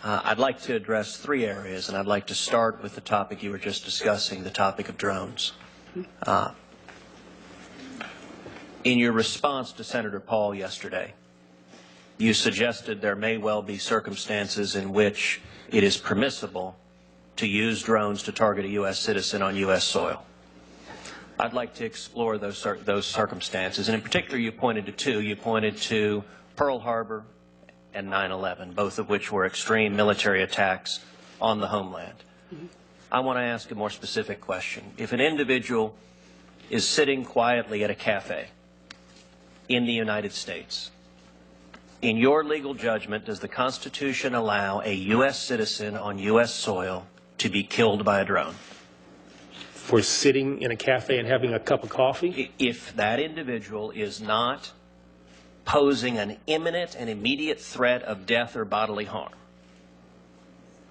I'd like to address three areas, and I'd like to start with the topic you were just discussing, the topic of drones. In your response to Senator Paul yesterday, you suggested there may well be circumstances in which it is permissible to use drones to target a U.S. citizen on U.S. soil. I'd like to explore those circumstances, and in particular you pointed to two. You pointed to Pearl Harbor and 9/11, both of which were extreme military attacks on the homeland. I want to ask a more specific question. If an individual is sitting quietly at a cafe in the United States, in your legal judgment, does the Constitution allow a U.S. citizen on U.S. soil to be killed by a drone? For sitting in a cafe and having a cup of coffee? If that individual is not posing an imminent and immediate threat of death or bodily harm,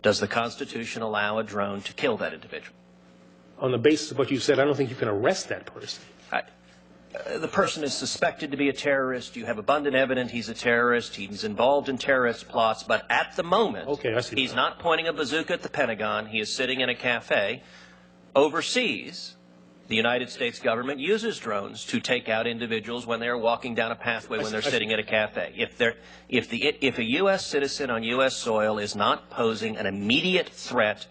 does the Constitution allow a drone to kill that individual? On the basis of what you said, I don't think you can arrest that person. The person is suspected to be a terrorist. You have abundant evidence he's a terrorist. He's involved in terrorist plots. But at the moment, he's not pointing a bazooka at the Pentagon. He is sitting in a cafe. Overseas, the United States government uses drones to take out individuals when they're walking down a pathway when they're sitting at a cafe. If a U.S. citizen on U.S. soil is not posing an immediate threat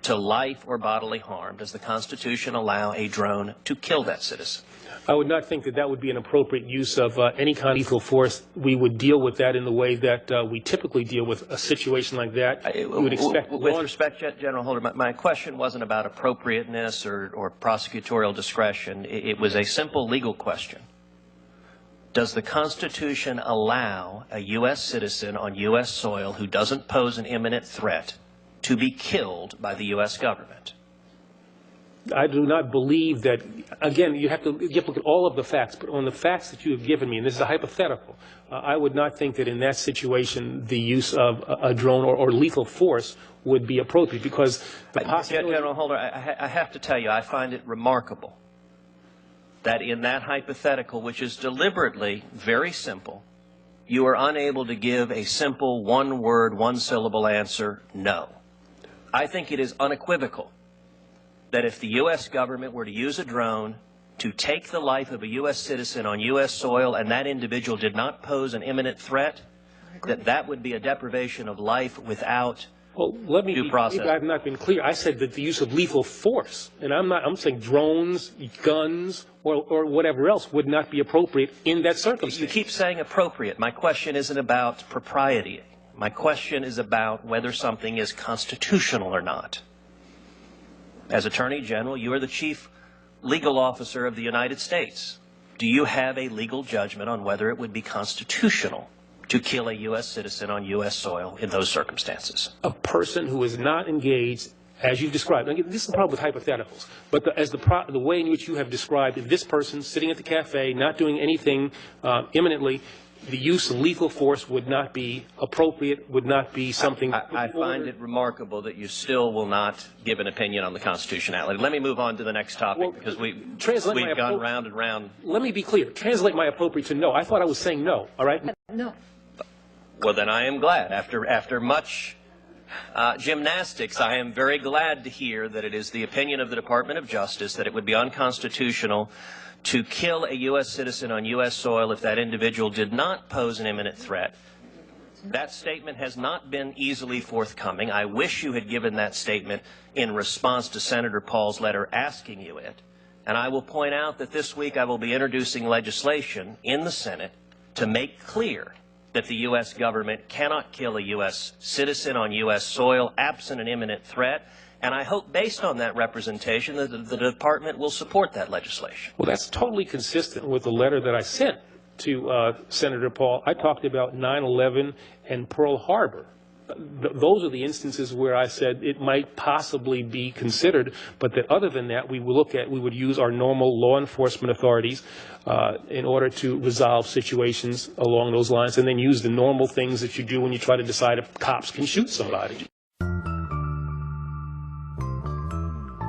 to life or bodily harm, does the Constitution allow a drone to kill that citizen? I would not think that that would be an appropriate use of any kind of lethal force. We would deal with that in the way that we typically deal with a situation like that. We would expect with respect, General Holder, my question wasn't about appropriateness or prosecutorial discretion. It was a simple legal question. Does the Constitution allow a U.S. citizen on U.S. soil who doesn't pose an imminent threat to be killed by the U.S. government? I do not believe that. Again, you have to look at all of the facts, but on the facts that you have given me, and this is a hypothetical, I would not think that in that situation the use of a drone or lethal force would be appropriate, because the possibility... General Holder, I have to tell you, I find it remarkable that in that hypothetical, which is deliberately very simple, you are unable to give a simple one-word, one-syllable answer, no. I think it is unequivocal that if the U.S. government were to use a drone to take the life of a U.S. citizen on U.S. soil and that individual did not pose an imminent threat, that would be a deprivation of life without due process. I have not been clear. I said that the use of lethal force, and I'm saying drones, guns, or whatever else would not be appropriate in that circumstance. You keep saying appropriate. My question isn't about propriety. My question is about whether something is constitutional or not. As Attorney General, you are the chief legal officer of the United States. Do you have a legal judgment on whether it would be constitutional to kill a U.S. citizen on U.S. soil in those circumstances? A person who is not engaged, as you've described. Again, this is the problem with hypotheticals. But the way in which you have described this person sitting at the cafe, not doing anything imminently, the use of lethal force would not be appropriate, would not be something... I find it remarkable that you still will not give an opinion on the constitutionality. Let me move on to the next topic, because we've gone round and round. Let me be clear. Translate my appropriate to no. I thought I was saying no, all right? No. Well, then I am glad. After much gymnastics, I am very glad to hear that it is the opinion of the Department of Justice that it would be unconstitutional to kill a U.S. citizen on U.S. soil if that individual did not pose an imminent threat. That statement has not been easily forthcoming. I wish you had given that statement in response to Senator Paul's letter asking you it. And I will point out that this week I will be introducing legislation in the Senate to make clear that the U.S. government cannot kill a U.S. citizen on U.S. soil absent an imminent threat. And I hope, based on that representation, that the Department will support that legislation. Well, that's totally consistent with the letter that I sent to Senator Paul. I talked about 9/11 and Pearl Harbor. Those are the instances where I said it might possibly be considered, but that other than that, we would use our normal law enforcement authorities in order to resolve situations along those lines, and then use the normal things that you do when you try to decide if cops can shoot somebody.